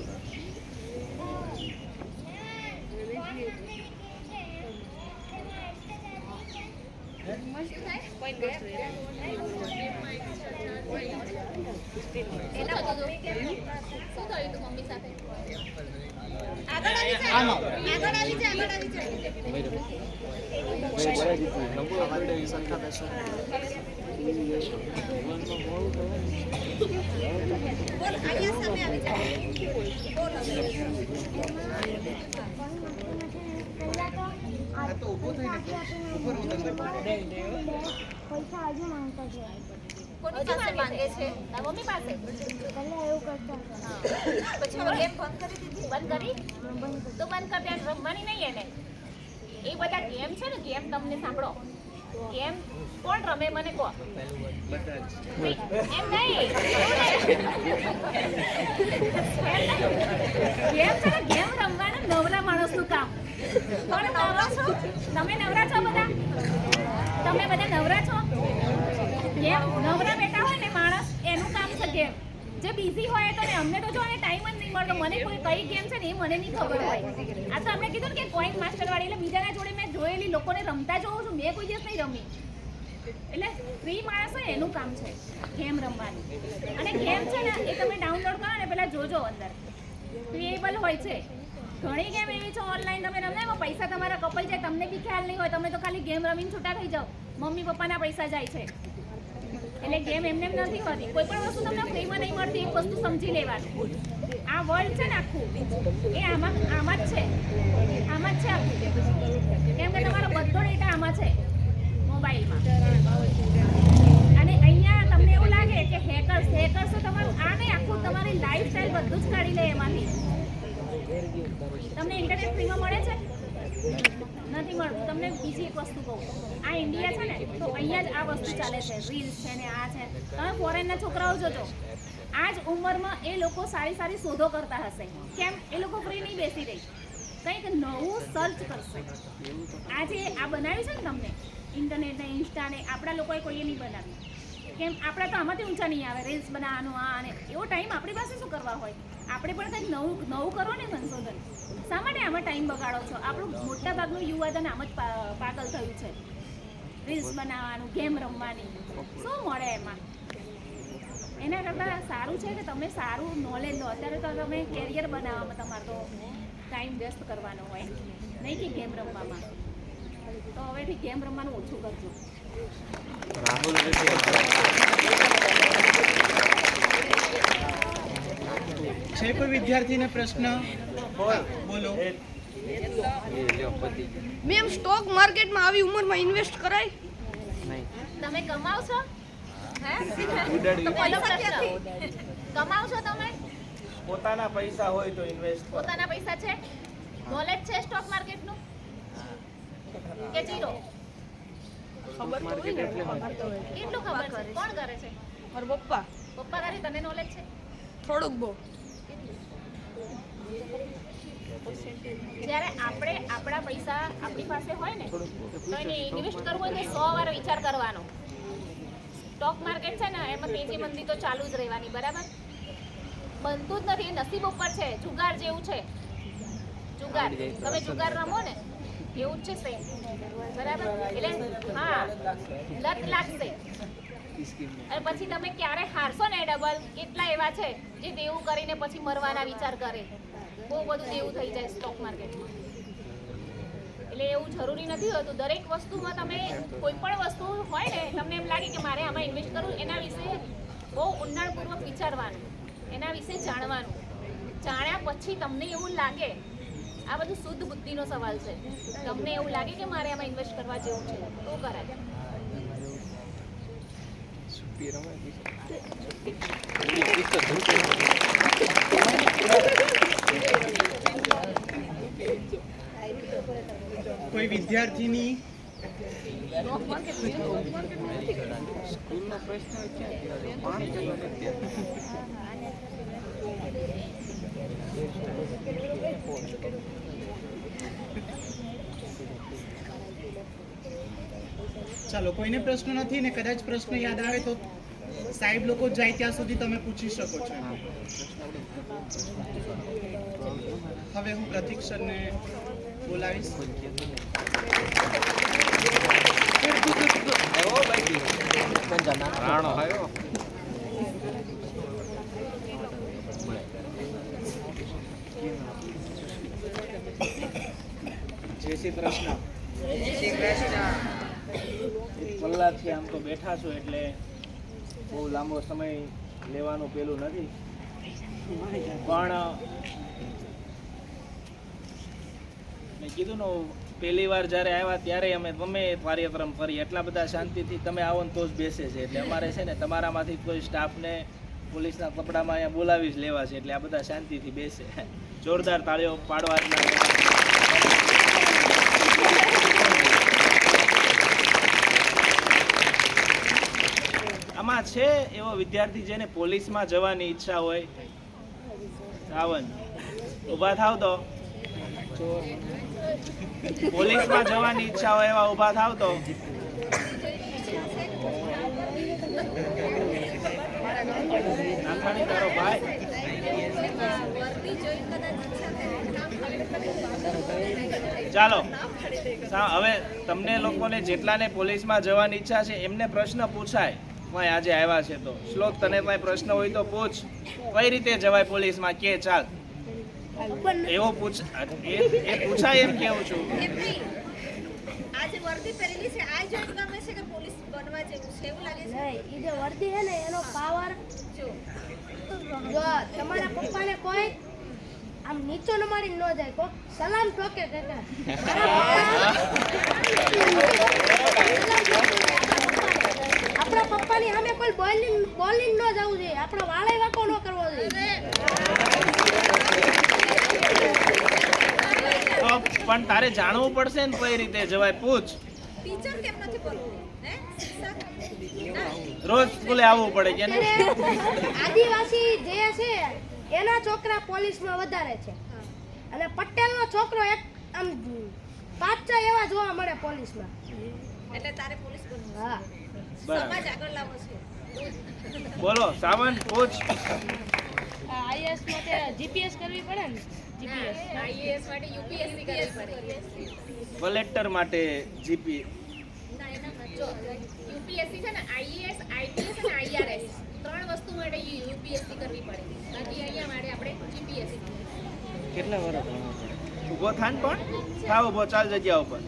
પૈસા હજુ માંગતા છે. કોની પાસે માંગે છે? તારા મમ્મી પાસે? પહેલા એવું કરતા હતા. પછી હવે ગેમ બંધ કરી દીધી? બંધ કરી? તો બંધ કર, ત્યાં રમવાની નહીં એને. એ બધા ગેમ છે ને, ગેમ તમને સાંભળો, ગેમ કોણ રમે મને કહો. બધા જ એમ નહીં. ગેમ છે ને, ગેમ રમવાનું નવરા માણસનું કામ. કોણ નવરા છો? તમે નવરા છો બધા? તમે બધા નવરા છો? ગેમ નવરા બેઠા હોય ને માણસ, એનું કામ છે ગેમ. જે બિઝી હોય તો ને, અમને તો જો ટાઈમ જ નહીં મળતો. મને કોઈ કઈ ગેમ છે ને એ મને નહીં ખબર હોય. આ તો અમને કીધું ને કે કોઈન માસ્ટર વાળી, એટલે બીજાના જોડે મેં જોયેલી લોકોને રમતા જોઉં છું. મેં કોઈ દિવસ નહીં રમી. એટલે ફ્રી માણસ હોય એનું કામ છે ગેમ રમવાનું. અને ગેમ છે ને એ તમે ડાઉનલોડ કરો ને પહેલા જોજો, અંદર પ્લેએબલ હોય છે. ઘણી ગેમ એવી છે ઓનલાઈન તમે રમે, એમાં પૈસા તમારા કપાઈ જાય, તમને બી ખ્યાલ નહીં હોય. તમે તો ખાલી ગેમ રમીને છૂટા થઈ જાઓ, મમ્મી પપ્પાના પૈસા જાય છે. એટલે ગેમ એમને એમ નથી હોતી. કોઈ પણ વસ્તુ તમને ફ્રીમાં નહીં મળતી, એક વસ્તુ સમજી લેવાનું. આ વર્લ્ડ છે ને આખું, એ આમાં જ છે. આમાં જ છે આખું. કેમ કે તમારો બધો ડેટા આમાં છે મોબાઈલમાં. અને અહીંયા તમને એવું લાગે કે હેકર્સ તો તમારું આ નહીં, આખું તમારી લાઈફસ્ટાઈલ બધું જ કાઢી લે એમાંથી. તમને ઇન્ટરનેટ ફ્રીમાં મળે છે? નથી મળતું. તમને બીજી એક વસ્તુ કહું, આ ઇન્ડિયા છે ને તો અહીંયા જ આ વસ્તુ ચાલે છે. રીલ્સ છે ને આ છે. તમે ફોરેનના છોકરાઓ જોજો, આ જ ઉંમરમાં એ લોકો સારી શોધો કરતા હશે. કેમ? એ લોકો ફ્રી નહીં બેસી રહી, કંઈક નવું સર્ચ કરશે. આ જે આ બનાવ્યું છે ને તમને ઇન્ટરનેટ ને ઇન્સ્ટા ને, આપણા લોકોએ કોઈએ નહીં બનાવ્યું. કેમ? આપણા તો આમાંથી ઊંચા નહીં આવે. રીલ્સ બનાવવાનું આ અને એવો ટાઈમ આપણી પાસે શું કરવા હોય? આપણે પણ કંઈક નવું કરો ને સંશોધન. શા માટે આમાં ટાઈમ બગાડો છો? આપણું મોટા ભાગનું યુવાધન આમ જ પાગલ થયું છે. રીલ્સ બનાવવાનું, ગેમ રમવાની, શું મળે એમાં? એના કરતાં સારું છે કે તમે સારું નોલેજ લો. અત્યારે તો તમે કેરિયર બનાવવામાં તમારે તો ટાઈમ વેસ્ટ કરવાનો હોય, નહીં કે ગેમ રમવામાં. તો હવેથી ગેમ રમવાનું ઓછું કરજો. રાહુલ છે કોઈ વિદ્યાર્થીને પ્રશ્ન? હા, બોલો. મેમ સ્ટોક માર્કેટમાં આવી ઉંમરમાં ઇન્વેસ્ટ કરાય? નહીં. તમે કમાવ છો? હે? તો પહેલો પ્રશ્ન, કમાવ છો તમે? પોતાના પૈસા હોય તો ઇન્વેસ્ટ પોતાના પૈસા છે? નોલેજ છે સ્ટોક માર્કેટનું કે જીરો? કેટલું ખબર છે? કોણ કરે છે? મારા પપ્પા. પપ્પા કરે. તને નોલેજ છે? થોડુંક બહુ. જ્યારે આપણે આપણા પૈસા આપણી પાસે હોય ને તો એને ઇન્વેસ્ટ કરવું હોય તો 100 વાર વિચાર કરવાનો. સ્ટોક માર્કેટ છે ને એમાં તેજી મંદી તો ચાલુ જ રહેવાની, બરાબર? બનતું જ નથી, નસીબ ઉપર છે. જુગાર જેવું છે. જુગાર, તમે જુગાર રમો ને એવું જ છે સેમ, બરાબર? એટલે હા, લત લાગશે અને પછી તમે ક્યારે હારશો ને ડબલ. કેટલા એવા છે જે દેવું કરીને પછી મરવાના વિચાર કરે. બહુ બધું દેવું થઈ જાય સ્ટોક માર્કેટમાં. એટલે એવું જરૂરી નથી હોતું. દરેક વસ્તુમાં તમે કોઈ પણ વસ્તુ હોય ને તમને એમ લાગે કે મારે આમાં ઇન્વેસ્ટ કરવું, એના વિશે બહુ ઊંડાણપૂર્વક વિચારવાનું, એના વિશે જાણવાનું. જાણ્યા પછી તમને એવું લાગે, આ બધું શુદ્ધ બુદ્ધિનો સવાલ છે, તમને એવું લાગે કે મારે આમાં ઇન્વેસ્ટ કરવા જેવું છે તો કરાય. કોઈ વિદ્યાર્થીની? સ્કૂલનો પ્રશ્ન છે. ચાલો, કોઈને પ્રશ્ન નથી ને કદાચ પ્રશ્ન યાદ આવે તો સાહેબ લોકો જાય ત્યાં સુધી તમે પૂછી શકો છો. હવે હું પ્રતીક સરને બોલાવીશ. રાણો આવ્યો. જય શ્રી કૃષ્ણ. કલાકથી આમ તો બેઠા છો એટલે બહુ લાંબો સમય લેવાનું પેલું નથી, પણ મેં કીધું ને પહેલી વાર જ્યારે આવ્યા ત્યારે અમે તમે કાર્યક્રમ કરી એટલા બધા શાંતિથી તમે આવો ને તો જ બેસે છે. એટલે અમારે છે ને તમારામાંથી કોઈ સ્ટાફને પોલીસના કપડામાં અહીંયા બોલાવી જ લેવા છે. એટલે આ બધા શાંતિથી બેસે. જોરદાર તાળીઓ પાડવા. અહીંયા છે એવો વિદ્યાર્થી જેને પોલીસમાં જવાની ઈચ્છા હોય? શ્રાવણ, ઊભા થાવ તો. પોલીસમાં જવાની ઈચ્છા હોય એવા ઊભા થાવ તો. નાથાણી તારો ભાઈ. ચાલો હવે તમને લોકોને જેટલાને પોલીસમાં જવાની ઈચ્છા છે એમને પ્રશ્ન પૂછાય. કોઈ આજે આવ્યા છે તો શ્લોક, તને કોઈ પ્રશ્ન હોય તો પૂછ. કઈ રીતે જવાય પોલીસમાં? કે ચાલ એવો પૂછ, એ પૂછાય એમ કેવું છું. આજે વર્દી પહેરેલી છે આ જોઈને ગમે છે કે પોલીસ બનવા જેવું છે એવું લાગે છે? નહીં, ઈ જે વર્દી છે ને એનો પાવર જો તમારા પપ્પાને કોઈ આમ નીચો નમાડી ન જાય, કોક સલામ ઠોકે કાકા. આપણા પપ્પાની સામે કોઈ બોલિંગ ન જવું જોઈએ, આપણો વાળે વાકો ન કરવો જોઈએ. તો પણ તારે જાણવું પડશે ને કઈ રીતે જવાય. પૂછ. ટીચર કેમ નથી બોલવું? હે શિક્ષક રોજ સ્કૂલે આવવું પડે કે નહીં? આદિવાસી જે છે એના છોકરા પોલીસમાં વધારે છે અને પટેલનો છોકરો એક આમ 5-6 એવા જોવા મળે પોલીસમાં. એટલે તારે પોલીસ બનવું? હા, સમાજ આગળ લાવવો છે. બોલો સાવન, પૂછ. આઈએએસ માટે જીપીએસ કરવી પડે ને? જીપીએસ આઈએએસ માટે યુપીએસસી કરવી પડે. કલેક્ટર માટે જીપી. જો યુપીએસસી છે ને આઈએએસ, આઈપીએસ અને આઈઆરએસ 3 વસ્તુ માટે યુપીએસસી કરવી પડે. બાકી અહીંયા માટે આપણે જીપીએસસી. કેટલા વર્ષ ભણવું પડે? ઊભો થાન પણ થાવ ઊભો, ચાલ જગ્યા ઉપર.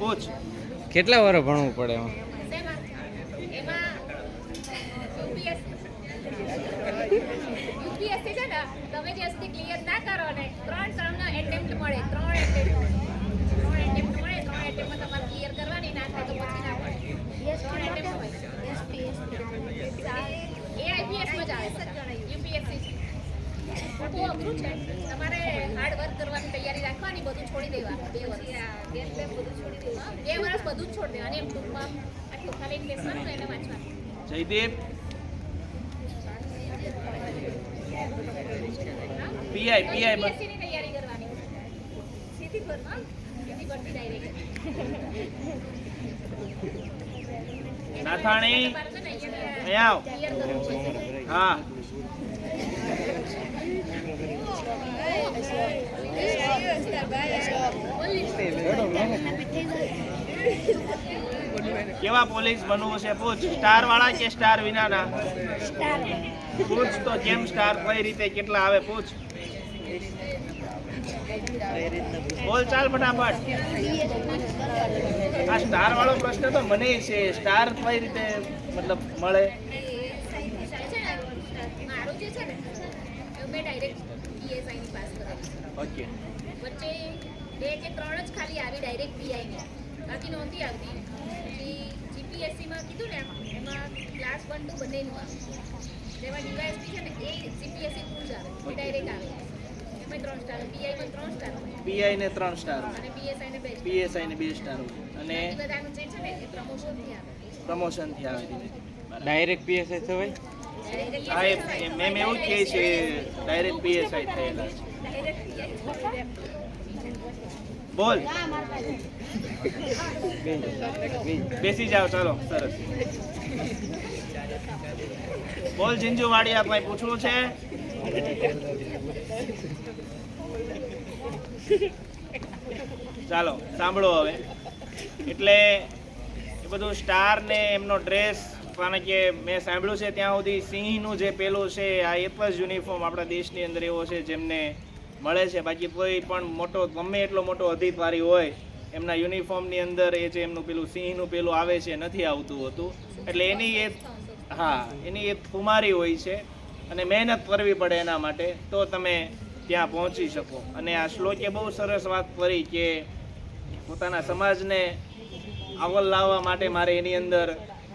પૂછ. કેટલા વર્ષ ભણવું પડે એમાં? એમાં યુપીએસસી છે ને તમે જ્યાં સુધી ક્લિયર ના કરો ને 3 ટર્મનો એટેમ્પ્ટ મળે. 3 એટેમ્પ્ટ મળે. 3 એટેમ્પ્ટમાં તમારે ક્લિયર કરવાની, ના થાય તો પછી ના પડે. 3 એટેમ્પ્ટ હોય. એ આઈપીએસમાં જ આવે છે. યુપીએસસી બહુ અઘરું છે. તમારે હાર્ડ વર્ક કરવાની તૈયારી રાખવાની, બધું છોડી દેવાનું. 2 વર્ષ બધું છોડી દેવાનું. 2 વર્ષ બધું જ છોડી દેવાનું. એમ ટૂંકમાં આટલું ખાલી બેસવાનું એને વાંચવાનું. જયદીપ. પીઆઈ યુપીએસસી ની તૈયારી કરવાની. સીધી ભરતી ડાયરેક્ટ. નાથાણી અહીંયા આવ. હા, કેવા પોલીસ બનવું છે? પૂછ. સ્ટાર વાળા કે સ્ટાર વિનાના? પૂછ તો કેમ સ્ટાર, કઈ રીતે, કેટલા આવે? પૂછ. બોલ, ચાલ ફટાફટ. આ સ્ટાર વાળો પ્રશ્ન તો મને છે. સ્ટાર કઈ રીતે મતલબ મળે? મારું જે છે ને મેં ડાયરેક્ટ પીએસઆઈ ની પાસ કરેલી. ઓકે. વચ્ચે 2 કે 3 જ ખાલી આવી ડાયરેક્ટ પીઆઈ ની, બાકી નહોતી આવતી. પછી જીપીએસસી માં કીધું ને એમાં ક્લાસ 1 2 બંનેનું આવે. જેમાં ડીવાયએસપી છે ને એ જીપીએસસી ફૂલ જ આવે, એ ડાયરેક્ટ આવે. એમાં 3 સ્ટાર, પીઆઈ માં 3 સ્ટાર હોય પીઆઈ ને 3 સ્ટાર, અને પીએસઆઈ ને 2 સ્ટાર. પીએસઆઈ ને 2 સ્ટાર અને બધાનું જે છે ને એ પ્રમોશન થી આવે. પ્રમોશન થી આવે. ડાયરેક્ટ પીએસઆઈ થવાય? હા, મેમ એવું જ કહે છે ડાયરેક્ટ પીએસઆઈ થયેલા છે. બોલ. બેસી જાઓ, ચાલો. સરસ. બોલ જીંજુ વાડિયા, કઈ પૂછવું છે? ચાલો સાંભળો હવે. એટલે એ બધું સ્ટાર ને એમનો ડ્રેસ, કારણ કે મેં સાંભળ્યું છે ત્યાં સુધી સિંહનું જે પેલું છે આ એક જ યુનિફોર્મ આપણા દેશની અંદર એવો છે જેમને મળે છે. બાકી કોઈ પણ મોટો, ગમે એટલો મોટો અધિકારી હોય, એમના યુનિફોર્મની અંદર એ જે એમનું પેલું સિંહનું પેલું આવે છે નથી આવતું હતું. એટલે એની એક, હા, એની એક ખુમારી હોય છે અને મહેનત કરવી પડે એના માટે, તો તમે ત્યાં પહોંચી શકો. અને આ શ્લોકે બહુ સરસ વાત કરી કે પોતાના સમાજને આગળ લાવવા માટે મારે એની અંદર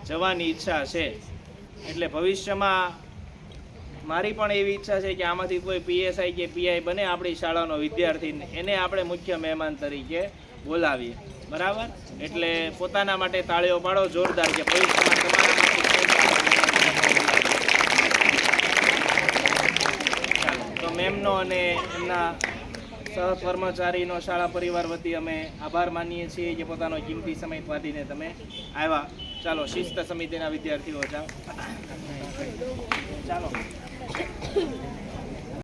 જવાની ઈચ્છા છે. એટલે ભવિષ્યમાં મારી પણ એવી ઈચ્છા છે કે આમાંથી કોઈ પીએસઆઈ કે પીઆઈ બને આપણી શાળાનો વિદ્યાર્થી, એને આપણે મુખ્ય મહેમાન તરીકે બોલાવીએ. બરાબર? એટલે પોતાના માટે તાળીઓ પાડો જોરદાર કે ભવિષ્યમાં તમારા અને એમના સહકર્મચારીનો શાળા પરિવાર વતી અમે આભાર માનીએ છીએ કે પોતાનો કિંમતી સમય કાઢીને તમે આવ્યા. ચાલો શિસ્ત સમિતિના વિદ્યાર્થીઓ ચાલો.